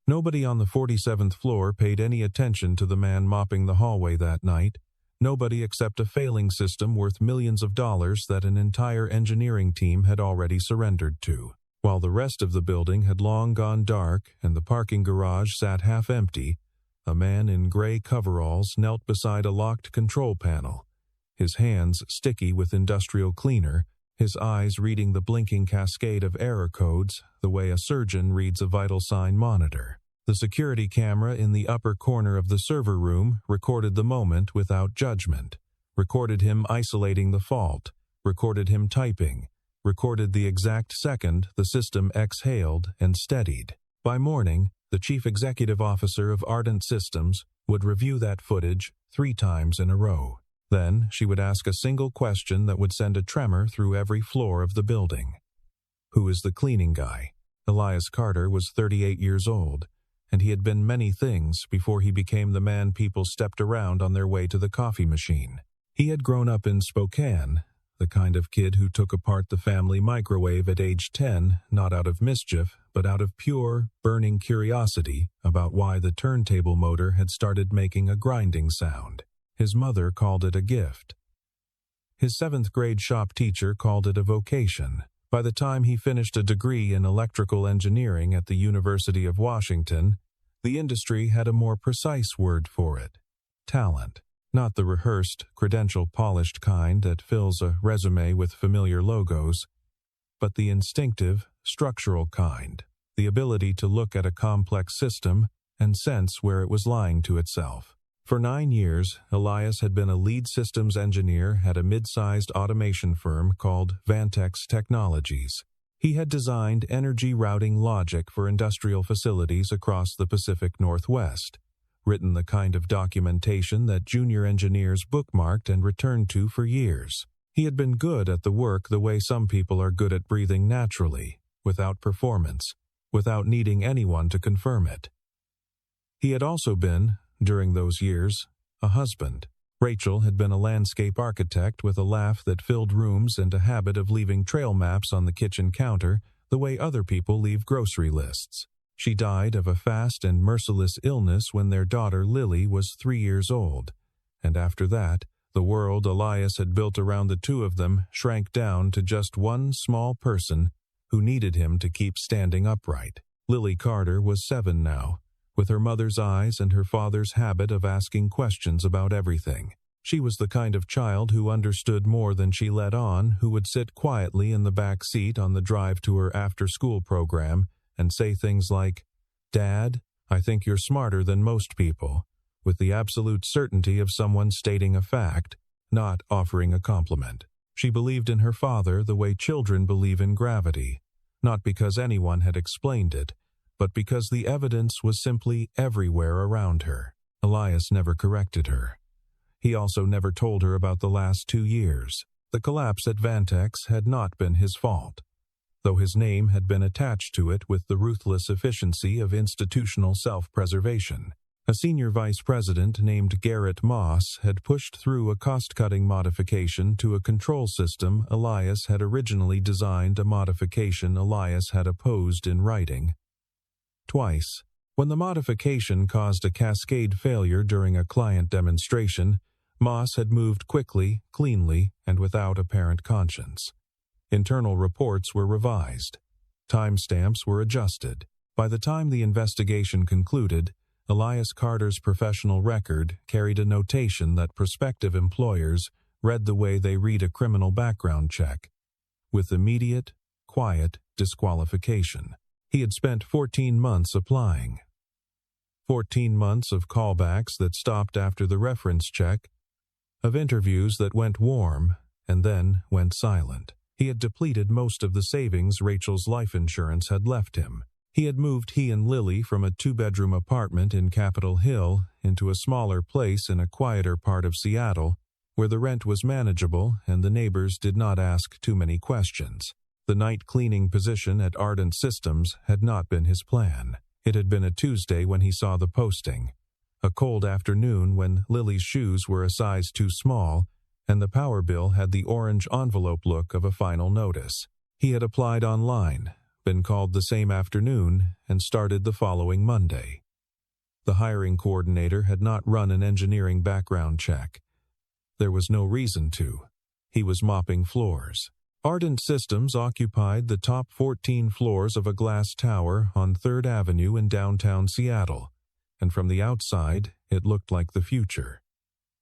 Nobody on the 47th floor paid any attention to the man mopping the hallway that night. Nobody except a failing system worth millions of dollars that an entire engineering team had already surrendered to. While the rest of the building had long gone dark and the parking garage sat half empty, a man in gray coveralls knelt beside a locked control panel, his hands sticky with industrial cleaner, his eyes reading the blinking cascade of error codes the way a surgeon reads a vital sign monitor. The security camera in the upper corner of the server room recorded the moment without judgment, recorded him isolating the fault, recorded him typing, recorded the exact second the system exhaled and steadied. By morning, the chief executive officer of Ardent Systems would review that footage 3 times in a row. Then she would ask a single question that would send a tremor through every floor of the building. Who is the cleaning guy? Elias Carter was 38 years old, and he had been many things before he became the man people stepped around on their way to the coffee machine. He had grown up in Spokane, the kind of kid who took apart the family microwave at age 10, not out of mischief, but out of pure, burning curiosity about why the turntable motor had started making a grinding sound. His mother called it a gift. His 7th grade shop teacher called it a vocation. By the time he finished a degree in electrical engineering at the University of Washington, the industry had a more precise word for it: talent. Not the rehearsed, credential-polished kind that fills a resume with familiar logos, but the instinctive, structural kind, the ability to look at a complex system and sense where it was lying to itself. For 9 years, Elias had been a lead systems engineer at a mid-sized automation firm called Vantex Technologies. He had designed energy routing logic for industrial facilities across the Pacific Northwest, written the kind of documentation that junior engineers bookmarked and returned to for years. He had been good at the work the way some people are good at breathing naturally, without performance, without needing anyone to confirm it. He had also been, during those years, a husband. Rachel had been a landscape architect with a laugh that filled rooms and a habit of leaving trail maps on the kitchen counter the way other people leave grocery lists. She died of a fast and merciless illness when their daughter Lily was 3 years old, and after that, the world Elias had built around the two of them shrank down to just one small person who needed him to keep standing upright. Lily Carter was 7 now, with her mother's eyes and her father's habit of asking questions about everything. She was the kind of child who understood more than she let on, who would sit quietly in the back seat on the drive to her after-school program and say things like, "Dad, I think you're smarter than most people," with the absolute certainty of someone stating a fact, not offering a compliment. She believed in her father the way children believe in gravity, not because anyone had explained it, but because the evidence was simply everywhere around her. Elias never corrected her. He also never told her about the last 2 years. The collapse at Vantex had not been his fault, though his name had been attached to it with the ruthless efficiency of institutional self-preservation. A senior vice president named Garrett Moss had pushed through a cost-cutting modification to a control system Elias had originally designed, a modification Elias had opposed in writing. Twice, when the modification caused a cascade failure during a client demonstration, Moss had moved quickly, cleanly, and without apparent conscience. Internal reports were revised. Timestamps were adjusted. By the time the investigation concluded, Elias Carter's professional record carried a notation that prospective employers read the way they read a criminal background check, with immediate, quiet disqualification. He had spent 14 months applying. 14 months of callbacks that stopped after the reference check, of interviews that went warm and then went silent. He had depleted most of the savings Rachel's life insurance had left him. He had moved he and Lily from a 2-bedroom apartment in Capitol Hill into a smaller place in a quieter part of Seattle, where the rent was manageable and the neighbors did not ask too many questions. The night cleaning position at Ardent Systems had not been his plan. It had been a Tuesday when he saw the posting, a cold afternoon when Lily's shoes were a size too small, and the power bill had the orange envelope look of a final notice. He had applied online, been called the same afternoon, and started the following Monday. The hiring coordinator had not run an engineering background check. There was no reason to. He was mopping floors. Ardent Systems occupied the top 14 floors of a glass tower on 3rd Avenue in downtown Seattle, and from the outside, it looked like the future.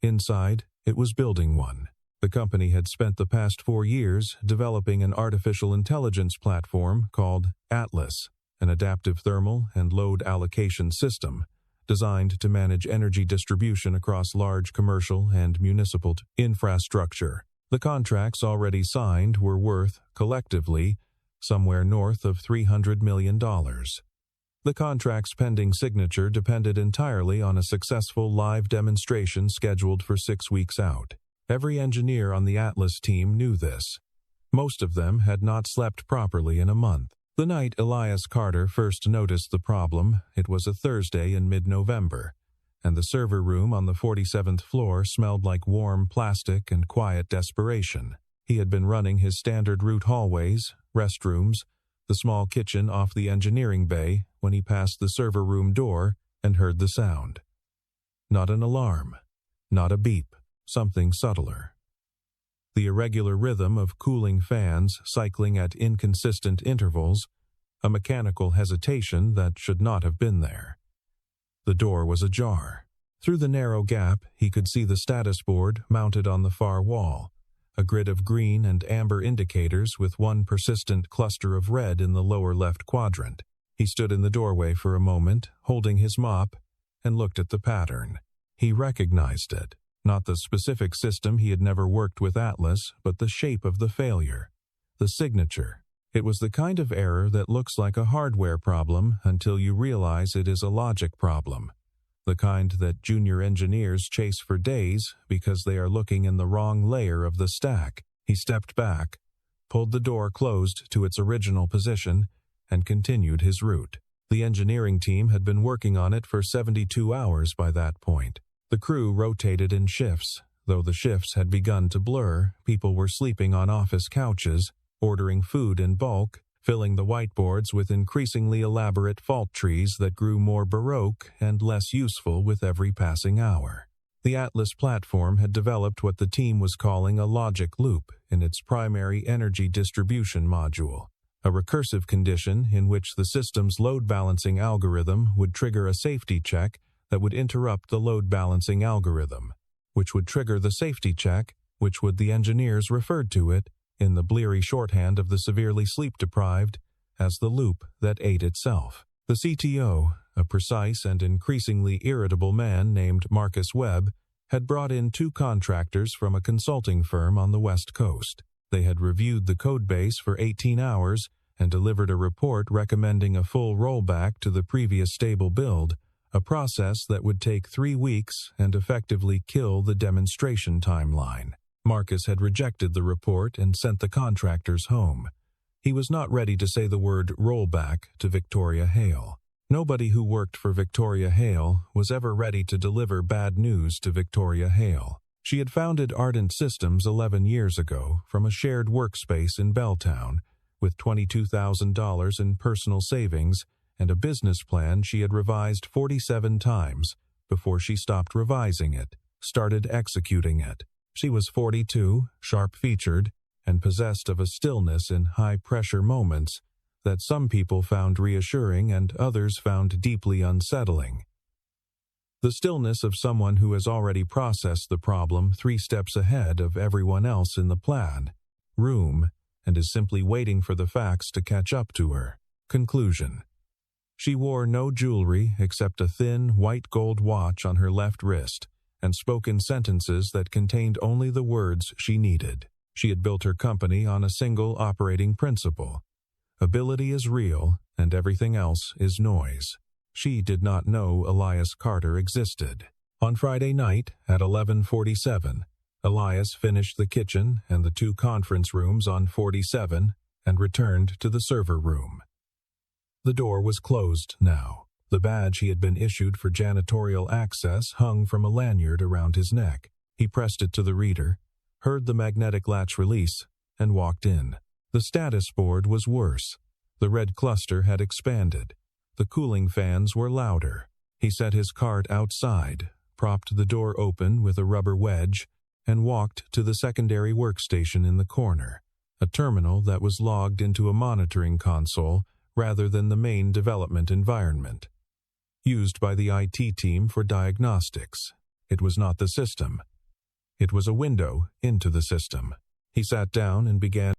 Inside, it was Building 1. The company had spent the past 4 years developing an artificial intelligence platform called Atlas, an adaptive thermal and load allocation system designed to manage energy distribution across large commercial and municipal infrastructure. The contracts already signed were worth, collectively, somewhere north of $300 million. The contract's pending signature depended entirely on a successful live demonstration scheduled for 6 weeks out. Every engineer on the Atlas team knew this. Most of them had not slept properly in a month. The night Elias Carter first noticed the problem, it was a Thursday in mid-November, and the server room on the 47th floor smelled like warm plastic and quiet desperation. He had been running his standard route hallways, restrooms, the small kitchen off the engineering bay when he passed the server room door and heard the sound. Not an alarm, not a beep, something subtler. The irregular rhythm of cooling fans cycling at inconsistent intervals, a mechanical hesitation that should not have been there. The door was ajar. Through the narrow gap, he could see the status board mounted on the far wall, a grid of green and amber indicators with one persistent cluster of red in the lower left quadrant. He stood in the doorway for a moment, holding his mop, and looked at the pattern. He recognized it. Not the specific system, he had never worked with Atlas, but the shape of the failure. The signature. It was the kind of error that looks like a hardware problem until you realize it is a logic problem. The kind that junior engineers chase for days because they are looking in the wrong layer of the stack. He stepped back, pulled the door closed to its original position, and continued his route. The engineering team had been working on it for 72 hours by that point. The crew rotated in shifts. Though the shifts had begun to blur, people were sleeping on office couches, ordering food in bulk, filling the whiteboards with increasingly elaborate fault trees that grew more baroque and less useful with every passing hour. The Atlas platform had developed what the team was calling a logic loop in its primary energy distribution module, a recursive condition in which the system's load balancing algorithm would trigger a safety check that would interrupt the load balancing algorithm, which would trigger the safety check, which would the engineers referred to it, in the bleary shorthand of the severely sleep-deprived, as the loop that ate itself. The CTO, a precise and increasingly irritable man named Marcus Webb, had brought in 2 contractors from a consulting firm on the West Coast. They had reviewed the codebase for 18 hours and delivered a report recommending a full rollback to the previous stable build, a process that would take 3 weeks and effectively kill the demonstration timeline. Marcus had rejected the report and sent the contractors home. He was not ready to say the word rollback to Victoria Hale. Nobody who worked for Victoria Hale was ever ready to deliver bad news to Victoria Hale. She had founded Ardent Systems 11 years ago from a shared workspace in Belltown, with $22,000 in personal savings and a business plan she had revised 47 times before she stopped revising it, started executing it. She was 42, sharp-featured, and possessed of a stillness in high-pressure moments that some people found reassuring and others found deeply unsettling. The stillness of someone who has already processed the problem 3 steps ahead of everyone else in the plan, room, and is simply waiting for the facts to catch up to her. Conclusion. She wore no jewelry except a thin, white gold watch on her left wrist, and spoke in sentences that contained only the words she needed. She had built her company on a single operating principle. Ability is real, and everything else is noise. She did not know Elias Carter existed. On Friday night, at 11:47, Elias finished the kitchen and the 2 conference rooms on 47 and returned to the server room. The door was closed now. The badge he had been issued for janitorial access hung from a lanyard around his neck. He pressed it to the reader, heard the magnetic latch release, and walked in. The status board was worse. The red cluster had expanded. The cooling fans were louder. He set his cart outside, propped the door open with a rubber wedge, and walked to the secondary workstation in the corner, a terminal that was logged into a monitoring console rather than the main development environment. Used by the IT team for diagnostics. It was not the system. It was a window into the system. He sat down and began